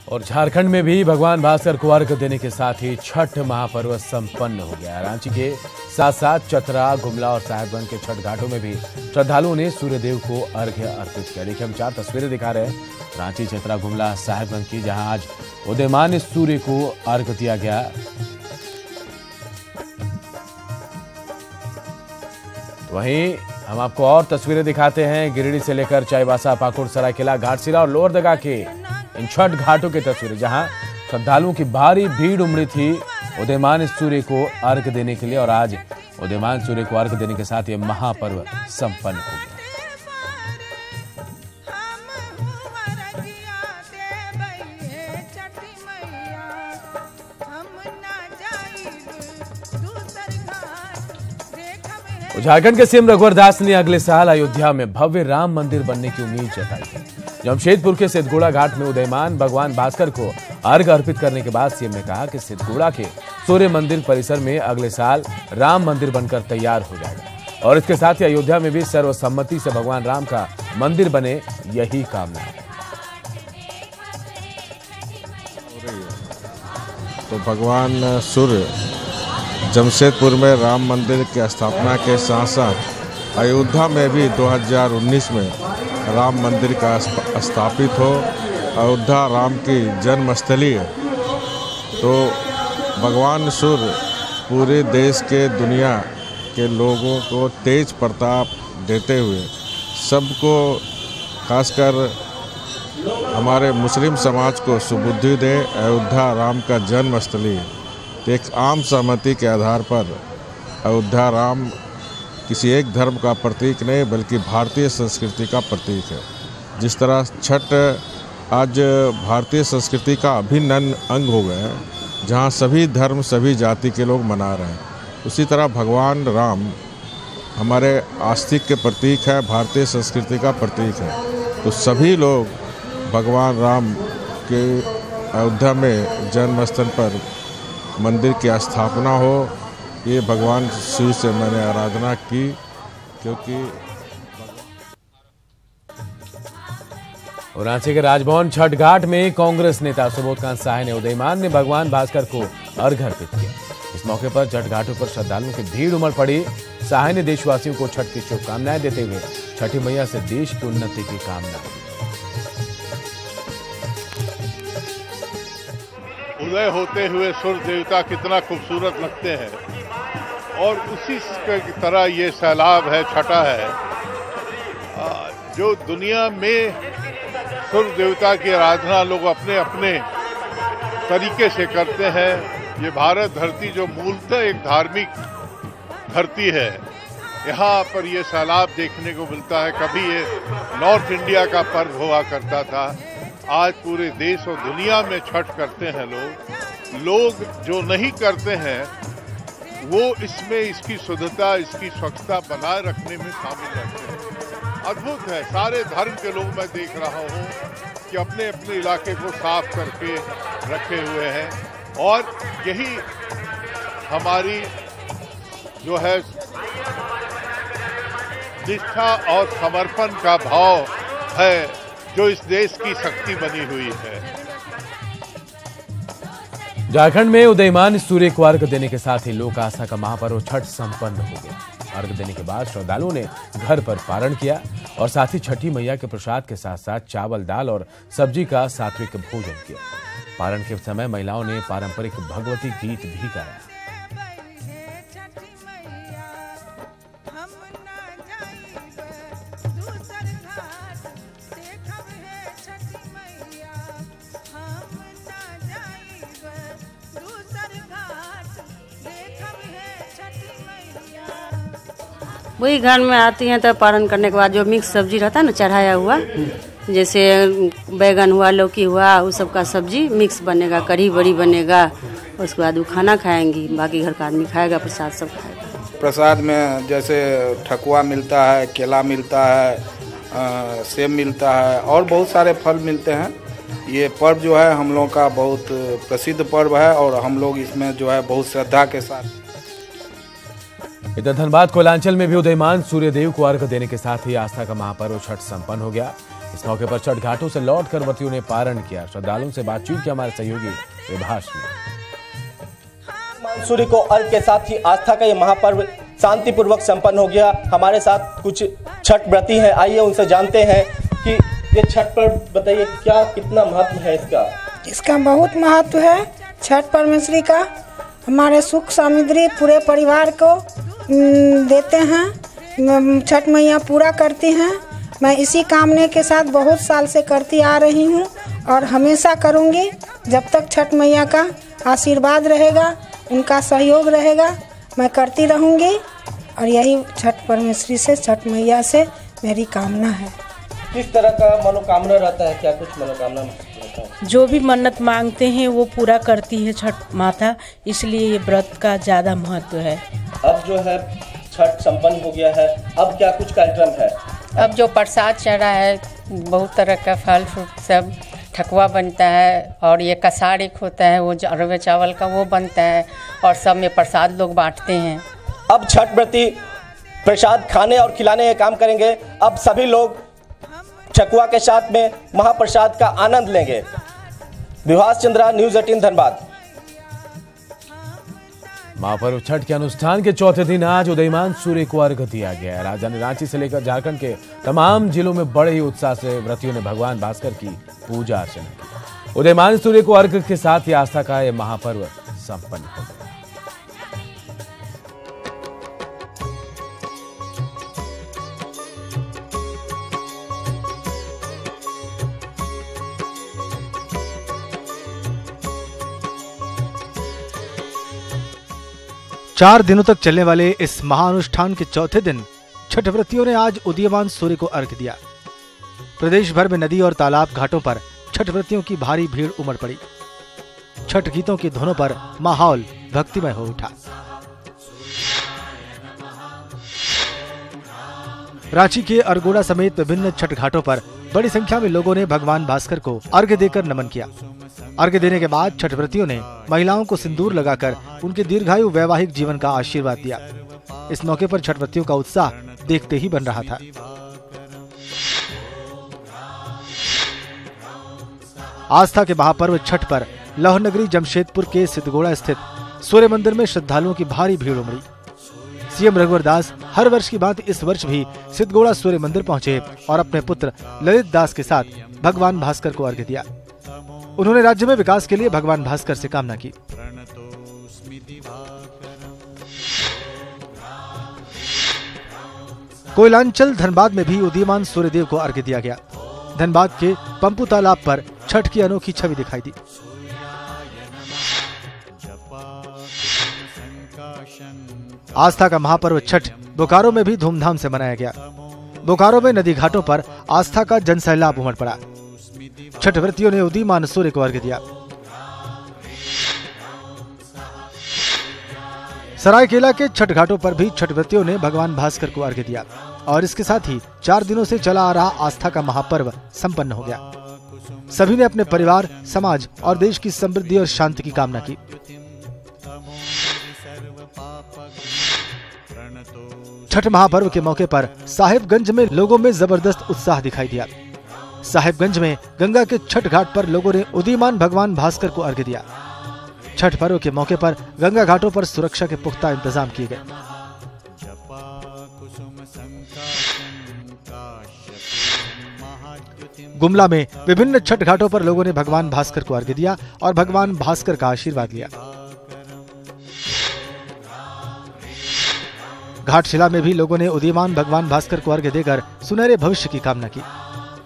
और झारखंड में भी भगवान भास्कर को अर्घ्य देने के साथ ही छठ महापर्व संपन्न हो गया। रांची के साथ साथ चतरा, गुमला और साहेबगंज के छठ घाटों में भी श्रद्धालुओं ने सूर्यदेव को अर्घ्य अर्पित किया। देखिए हम 4 तस्वीरें दिखा रहे हैं रांची, चतरा, गुमला, साहेबगंज की, जहां आज उदयमान सूर्य को अर्घ्य दिया गया। वहीं हम आपको और तस्वीरें दिखाते हैं गिरिडीह से लेकर चाईबासा, पाकुड़, सरायकेला, घाटशिला और लोहरदगा के इन छठ घाटों की तस्वीरें, जहां श्रद्धालुओं की भारी भीड़ उमड़ी थी उदयमान सूर्य को अर्घ्य देने के लिए। और आज उदयमान सूर्य को अर्घ्य देने के साथ ये महापर्व संपन्न हो गया। झारखंड के सीएम रघुवर दास ने अगले साल अयोध्या में भव्य राम मंदिर बनने की उम्मीद जताई है। जमशेदपुर के सिद्धगुड़ा घाट में उदयमान भगवान भास्कर को अर्घ्य अर्पित करने के बाद सीएम ने कहा कि सिद्धगुड़ा के सूर्य मंदिर परिसर में अगले साल राम मंदिर बनकर तैयार हो जाएगा और इसके साथ ही अयोध्या में भी सर्वसम्मति से भगवान राम का मंदिर बने, यही कामना है। तो भगवान सूर्य जमशेदपुर में राम मंदिर की स्थापना के साथ साथ अयोध्या में भी 2019 में राम मंदिर का स्थापित हो। अयोध्या राम की जन्मस्थली है, तो भगवान सूर्य पूरे देश के, दुनिया के लोगों को तेज प्रताप देते हुए सबको, खासकर हमारे मुस्लिम समाज को सुबुद्धि दे। अयोध्या राम का जन्मस्थली है, तो एक आम सहमति के आधार पर अयोध्या राम किसी एक धर्म का प्रतीक नहीं बल्कि भारतीय संस्कृति का प्रतीक है। जिस तरह छठ आज भारतीय संस्कृति का अभिन्न अंग हो गया है, जहाँ सभी धर्म, सभी जाति के लोग मना रहे हैं, उसी तरह भगवान राम हमारे आस्तिक के प्रतीक है, भारतीय संस्कृति का प्रतीक है। तो सभी लोग भगवान राम के अयोध्या में जन्मस्थल पर मंदिर की स्थापना हो, ये भगवान शिव से मैंने आराधना की, क्योंकि रांची के राजभवन छठ घाट में कांग्रेस नेता सुबोधकांत साहे ने उदयमान में भगवान भास्कर को अर्घ्य अर्पित किया। इस मौके पर छठ घाटों पर श्रद्धालुओं की भीड़ उमड़ पड़ी। साहे ने देशवासियों को छठ की शुभकामनाएं देते हुए छठी मैया से देश की उन्नति की कामना की। उदय होते हुए सूर्य देवता कितना खूबसूरत लगते हैं, और उसी तरह ये सैलाब है, छठा है, जो दुनिया में सूर्य देवता की आराधना लोग अपने अपने तरीके से करते हैं। ये भारत धरती जो मूलतः एक धार्मिक धरती है, यहाँ पर ये सैलाब देखने को मिलता है। कभी ये नॉर्थ इंडिया का पर्व हुआ करता था, आज पूरे देश और दुनिया में छठ करते हैं लोग जो नहीं करते हैं वो इसमें इसकी शुद्धता, इसकी स्वच्छता बनाए रखने में शामिल रहते हैं। अद्भुत है, सारे धर्म के लोग मैं देख रहा हूँ कि अपने अपने इलाके को साफ करके रखे हुए हैं, और यही हमारी जो है निष्ठा और समर्पण का भाव है, जो इस देश की शक्ति बनी हुई है। झारखंड में उदयमान सूर्य को अर्घ्य देने के साथ ही लोक आस्था का महापर्व छठ संपन्न हो गया। अर्घ्य देने के बाद श्रद्धालुओं ने घर पर पारण किया और साथ ही छठी मैया के प्रसाद के साथ साथ चावल, दाल और सब्जी का सात्विक भोजन किया। पारण के समय महिलाओं ने पारंपरिक भगवती गीत भी गाया। वही घर में आती हैं तो पारण करने के बाद जो मिक्स सब्जी रहता है ना चढ़ाया हुआ, जैसे बैगन हुआ, लौकी हुआ, उस सब का सब्जी मिक्स बनेगा, कढ़ी बड़ी बनेगा, उसके बाद वो खाना खाएंगी, बाकी घर का आदमी खाएगा, प्रसाद सब खाएगा। प्रसाद में जैसे ठकुआ मिलता है, केला मिलता है, सेब मिलता है और बहुत सारे फल मिलते हैं। ये पर्व जो है हम लोगों का बहुत प्रसिद्ध पर्व है और हम लोग इसमें जो है बहुत श्रद्धा के साथ। इधर धनबाद कोयलांचल में भी उदयमान सूर्यदेव को अर्घ्य देने के साथ ही आस्था का महापर्व छठ संपन्न हो गया। इस मौके पर छठ घाटों से लौटकर व्रतियों ने पारण किया। श्रद्धालुओं से बातचीत की हमारे सहयोगी विभाष ने। सूर्य को अर्घ के साथ ही आस्था का ये महापर्व शांतिपूर्वक संपन्न हो गया। हमारे साथ कुछ छठ व्रती हैं, आइए उनसे जानते हैं कि ये छठ पर्व बताइए क्या कितना महत्व है इसका। इसका बहुत महत्व है। छठ परमेश्वरी का हमारे सुख समृद्धि पूरे परिवार को देते हैं। छठ मैया पूरा करती हैं। मैं इसी कामने के साथ बहुत साल से करती आ रही हूँ और हमेशा करूँगी। जब तक छठ मैया का आशीर्वाद रहेगा, उनका सहयोग रहेगा, मैं करती रहूँगी। और यही छठ परमेश्वरी से, छठ मैया से मेरी कामना है। किस तरह का मनोकामना रहता है? क्या कुछ मनोकामना रहता है? जो भी मन्नत मांगते हैं वो पूरा करती है छठ माता, इसलिए ये व्रत का ज़्यादा महत्व है। अब जो है छठ संपन्न हो गया है, अब क्या कुछ कार्यक्रम है? अब जो प्रसाद चढ़ा है, बहुत तरह का फल फ्रूट सब, ठकुआ बनता है और ये कसार एक होता है वो अरवे चावल का, वो बनता है और सब में प्रसाद लोग बांटते हैं। अब छठ व्रती प्रसाद खाने और खिलाने का काम करेंगे। अब सभी लोग ठकुआ के साथ में महाप्रसाद का आनंद लेंगे। विभाष चंद्रा, न्यूज़ 18 धनबाद। महापर्व छठ के अनुष्ठान के चौथे दिन आज उदयमान सूर्य को अर्घ दिया गया। राजधानी रांची से लेकर झारखंड के तमाम जिलों में बड़े ही उत्साह से व्रतियों ने भगवान भास्कर की पूजा अर्चना की। उदयमान सूर्य को अर्घ के साथ ही आस्था का यह महापर्व संपन्न हो गया। चार दिनों तक चलने वाले इस महाअनुष्ठान के चौथे दिन छठ व्रतियों ने आज उदीयमान सूर्य को अर्घ दिया। प्रदेश भर में नदी और तालाब घाटों पर छठ व्रतियों की भारी भीड़ उमड़ पड़ी। छठ गीतों की धुनों पर माहौल भक्तिमय हो उठा। रांची के अरगोड़ा समेत विभिन्न छठ घाटों पर बड़ी संख्या में लोगों ने भगवान भास्कर को अर्घ्य देकर नमन किया। अर्घ्य देने के बाद छठ व्रतियों ने महिलाओं को सिंदूर लगाकर उनके दीर्घायु वैवाहिक जीवन का आशीर्वाद दिया। इस मौके पर छठ व्रतियों का उत्साह देखते ही बन रहा था। आस्था के महापर्व छठ पर लौह नगरी जमशेदपुर के सिद्धगोड़ा स्थित सूर्य मंदिर में श्रद्धालुओं की भारी भीड़ उमड़ी। सीएम रघुवर दास हर वर्ष की बात इस वर्ष भी सिद्धगोड़ा सूर्य मंदिर पहुंचे और अपने पुत्र ललित दास के साथ भगवान भास्कर को अर्घ्य दिया। उन्होंने राज्य में विकास के लिए भगवान भास्कर से कामना की। कोयलांचल धनबाद में भी उदीयमान सूर्यदेव को अर्घ्य दिया गया। धनबाद के पंपू तालाब पर छठ की अनोखी छवि दिखाई दी। आस्था का महापर्व छठ बोकारो में भी धूमधाम से मनाया गया। बोकारो में नदी घाटों पर आस्था का जनसैलाब उमड़ पड़ा। छठ व्रतियों ने उदीयमान सूर्य को अर्घ्य दिया। सरायकेला के छठ घाटों पर भी छठ व्रतियों ने भगवान भास्कर को अर्घ्य दिया और इसके साथ ही 4 दिनों से चला आ रहा आस्था का महापर्व संपन्न हो गया। सभी ने अपने परिवार, समाज और देश की समृद्धि और शांति की कामना की। छठ महापर्व के मौके पर साहिबगंज में लोगों में जबरदस्त उत्साह दिखाई दिया। साहिबगंज में गंगा के छठ घाट पर लोगों ने उदीयमान भगवान भास्कर को अर्घ्य दिया। छठ पर्व के मौके पर गंगा घाटों पर सुरक्षा के पुख्ता इंतजाम किए गए। गुमला में विभिन्न छठ घाटों पर लोगों ने भगवान भास्कर को अर्घ्य दिया और भगवान भास्कर का आशीर्वाद लिया। घाटशिला में भी लोगों ने उदीयमान भगवान भास्कर को अर्घ्य देकर सुनहरे भविष्य की कामना की।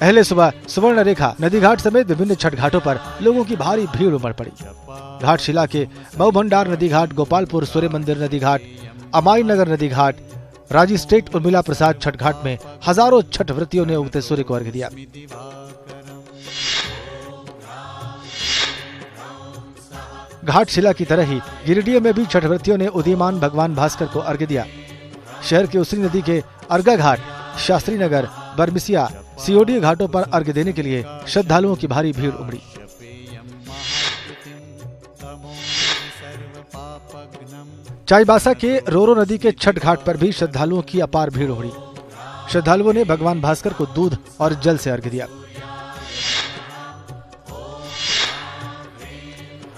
पहले सुबह सुवर्ण रेखा नदी घाट समेत विभिन्न छठ घाटों पर लोगों की भारी भीड़ उमड़ पड़ी। घाटशिला के मऊ भंडार नदी घाट, गोपालपुर सूर्य मंदिर नदी घाट, अमाई नगर नदी घाट, राजी स्टेट उर्मिला प्रसाद छठ घाट में हजारों छठ व्रतियों ने उगते सूर्य को अर्घ्य दिया। घाटशिला की तरह ही गिरिडीह में भी छठ व्रतियों ने उदीयमान भगवान भास्कर को अर्घ्य दिया। शहर के उसरी नदी के अर्गा घाट, शास्त्री नगर, बरमिसिया, सीओडी घाटों पर अर्घ्य देने के लिए श्रद्धालुओं की भारी भीड़ उमड़ी। चाईबासा के रोरो नदी के छठ घाट पर भी श्रद्धालुओं की अपार भीड़ उमड़ी। श्रद्धालुओं ने भगवान भास्कर को दूध और जल से अर्घ्य दिया।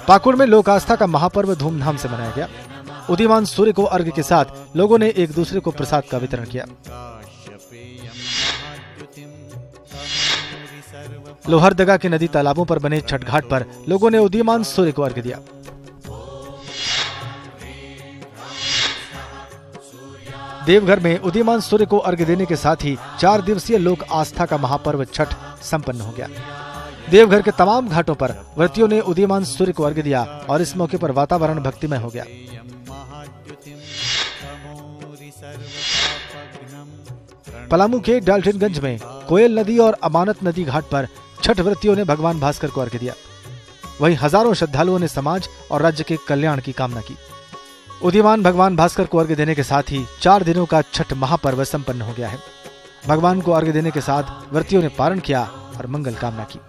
पाकुड़ में लोक आस्था का महापर्व धूमधाम से मनाया गया। उदीयमान सूर्य को अर्घ्य के साथ लोगों ने एक दूसरे को प्रसाद का वितरण किया। लोहरदगा के नदी तालाबों पर बने छठ घाट पर लोगों ने उदीयमान सूर्य को अर्घ्य दिया। देवघर में उदीयमान सूर्य को अर्घ्य देने के साथ ही 4 दिवसीय लोक आस्था का महापर्व छठ संपन्न हो गया। देवघर के तमाम घाटों पर व्रतियों ने उदीयमान सूर्य को अर्घ्य दिया और इस मौके पर वातावरण भक्तिमय हो गया। पलामू के डाल्टनगंज में कोयल नदी और अमानत नदी घाट पर छठ व्रतियों ने भगवान भास्कर को अर्घ्य दिया। वहीं हजारों श्रद्धालुओं ने समाज और राज्य के कल्याण की कामना की। उदीयमान भगवान भास्कर को अर्घ्य देने के साथ ही 4 दिनों का छठ महापर्व संपन्न हो गया है। भगवान को अर्घ्य देने के साथ व्रतियों ने पारण किया और मंगल कामना की।